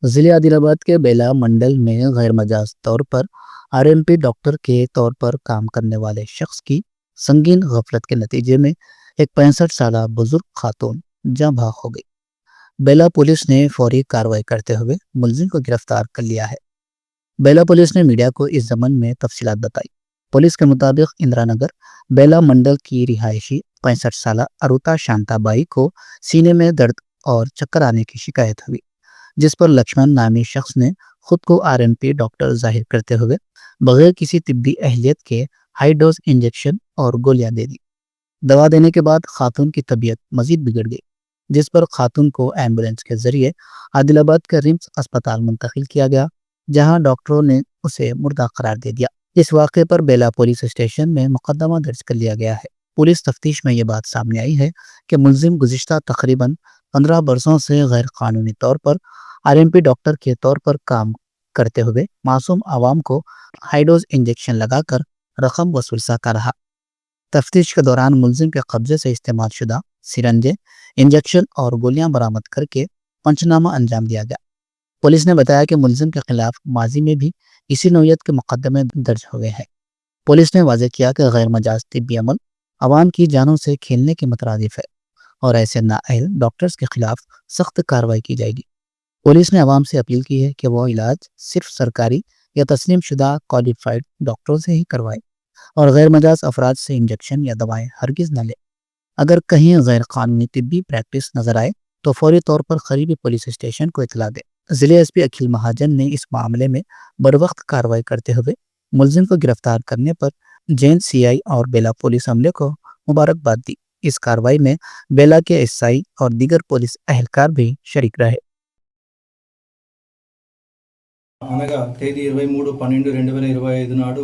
जिले आदिलाबाद के बेला मंडल में गैर मजाज तौर पर आरएमपी डॉक्टर के तौर पर काम करने वाले शख्स की संगीन गफलत के नतीजे में एक 65 साल बुजुर्ग खातून जाँ भाग हो गई। बेला पुलिस ने फौरी कार्रवाई करते हुए मुलजिम को गिरफ्तार कर लिया है। बेला पुलिस ने मीडिया को इस जमन में तफसीलात बताई। पुलिस के मुताबिक इंदिरा नगर बेला मंडल की रिहायशी 65 साल अरुता शांताबाई को सीने में दर्द और चक्कर आने की शिकायत हुई, जिस पर लक्ष्मण नामी शख्स ने खुद को आरएमपी डॉक्टर जाहिर करते हुए बगैर किसी तिब्बी अहलियत के हाई डोज इंजेक्शन और गोलियां दे दी। दवा देने के बाद खातून की तबीयत मजीद बिगड़ गई, जिस पर खातून को एम्बुलेंस के जरिए आदिलाबाद के रिम्स अस्पताल मुंतकिल किया गया, जहां डॉक्टरों ने उसे मुर्दा करार दे दिया। इस वाक़े पर बेला पुलिस स्टेशन में मुकदमा दर्ज कर लिया गया है। पुलिस तफ्तीश में ये बात सामने आई है कि मुलजिम गुज़िश्ता तकरीबन 15 बरसों से गैर कानूनी तौर पर आरएमपी डॉक्टर के तौर पर काम करते हुए मासूम आवाम को हाईडोज इंजेक्शन लगाकर रकम वसूल सा रहा। तफ्तीश के दौरान मुलजिम के कब्जे से इस्तेमाल शुदा सिरंजे, इंजेक्शन और गोलियां बरामद करके पंचनामा अंजाम दिया गया। पुलिस ने बताया कि मुलजिम के खिलाफ माजी में भी इसी नौयत के मुकदमे दर्ज हुए हैं। पुलिस ने वाजे किया कि गैर मजाज तिब्बी अमल अवाम की जानों से खेलने के मुतरादिफ है और ऐसे नाअहल डॉक्टर्स के खिलाफ सख्त कार्रवाई की जाएगी। पुलिस ने अवाम से अपील की है कि वो इलाज सिर्फ सरकारी या तस्लीम शुदा क्वालिफाइड डॉक्टरों से ही करवाएं और गैर मजाज अफराद से इंजेक्शन या दवाएं हरगिज न लें। अगर कहीं गैर कानूनी तिब्बी प्रैक्टिस नजर आए तो फौरी तौर पर करीबी पुलिस स्टेशन को इतला दें। जिले एसपी अखिल महाजन ने इस मामले में बरवक्त कार्रवाई करते हुए मुलजिम को गिरफ्तार करने पर जैन सीआई और बेला पुलिस अमले को मुबारकबाद दी। इस कार्रवाई में बेला के एसआई और दीगर पुलिस अहलकार भी शरीक रहे। అనగా తేదీ 23/12/2025 నాడు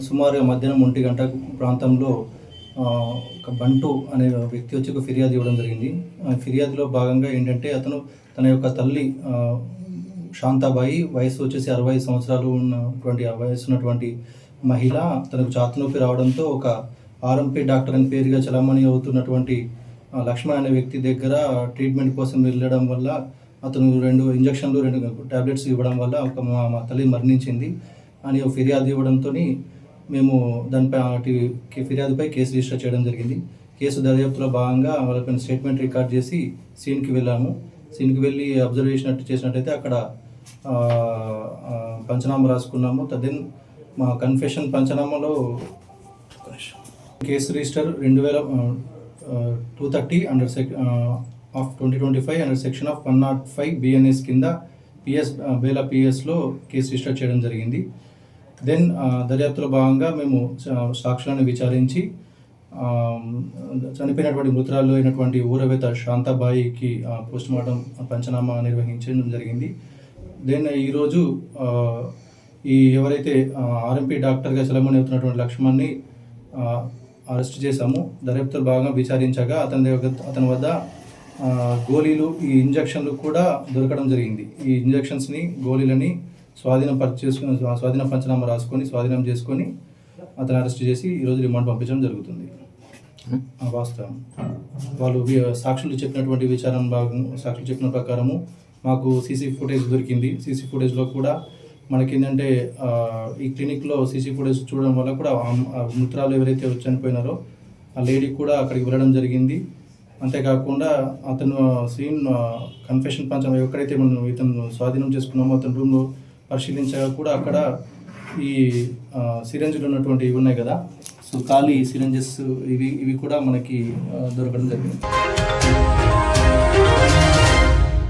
సుమారుగా మధ్యాహ్నం 1 గంట ప్రాంతంలో ఒక బంటు అనే వ్యక్తి వచ్చి ఒక ఫిర్యాదు ఇవ్వడం జరిగింది. ఫిర్యాదులో భాగంగా ఏంటంటే అతను తన యొక్క తల్లి శాంతాబాయి వయసు వచ్చేసి 65 సంవత్సరాలు ఉన్నటువంటి వయసు ఉన్నటువంటి మహిళ తనకు ఛాతీ నొప్పి రావడంతో ఒక ఆర్ఎంపీ డాక్టర్ అని పేరుగా చలామణి అవుతున్నటువంటి లక్ష్మణ్ అనే వ్యక్తి దగ్గర ట్రీట్మెంట్ కోసం వెళ్ళడం వల్ల అతను 2 ఇంజక్షన్లు 2 టాబ్లెట్స్ ఇవ్వడం వల్ల మా తల్లి మరణించింది అని ఫిర్యాదు ఇవ్వడంతో మేము దానిపై ఫిర్యాదుపై కేసు రిజిస్టర్ చేయడం జరిగింది. కేసు దర్యాప్తులో భాగంగా వాళ్ళపైన స్టేట్మెంట్ రికార్డ్ చేసి సీన్కి వెళ్ళాము. సీన్కి వెళ్ళి అబ్జర్వ్ చేసినట్టయితే అక్కడ పంచనామా రాసుకున్నాము. దెన్ మా కన్ఫెషన్ పంచనామాలో case register 230 under of 2025 under section of 105 BNS కింద బేలా పిఎస్లో కేసు రిజిస్టర్ చేయడం జరిగింది. దెన్ దర్యాప్తులో భాగంగా మేము సాక్షులను విచారించి చనిపోయినటువంటి మృతురాలు అయినటువంటి ఊరవేత శాంతాబాయికి పోస్ట్మార్టం పంచనామా నిర్వహించడం జరిగింది. దెన్ ఈరోజు ఎవరైతే ఆర్ఎంపీ డాక్టర్గా చలామణి అవుతున్నటువంటి లక్ష్మణ్ని అరెస్ట్ చేశాము. దర్యాప్తులో భాగంగా విచారించగా అతని వద్ద గోళీలు, ఈ ఇంజక్షన్లు కూడా దొరకడం జరిగింది. ఈ ఇంజక్షన్స్ని, గోళీలని స్వాధీనం పంచనామా రాసుకొని స్వాధీనం చేసుకొని అతను అరెస్ట్ చేసి ఈరోజు రిమాండ్ పంపించడం జరుగుతుంది. వాస్తవం వాళ్ళు సాక్షులు చెప్పినటువంటి సాక్షులు చెప్పిన ప్రకారము మాకు సీసీ ఫుటేజ్ దొరికింది. సీసీ ఫుటేజ్లో కూడా మనకేంటంటే ఈ క్లినిక్లో సీసీ ఫుటేజ్ చూడడం వల్ల కూడా మృతురాలు ఎవరైతే చనిపోయినారో ఆ లేడీ కూడా అక్కడికి వెళ్ళడం జరిగింది. అంతేకాకుండా అతను సీన్ కన్ఫెషన్ పంచం ఎక్కడైతే మనం ఇతను స్వాధీనం చేసుకున్నామో అతని రూమ్లో పరిశీలించగా కూడా అక్కడ ఈ సిరంజులు ఉన్నటువంటి ఇవి ఉన్నాయి కదా, సో ఖాళీ సిరంజెస్ ఇవి కూడా మనకి దొరకడం జరిగింది.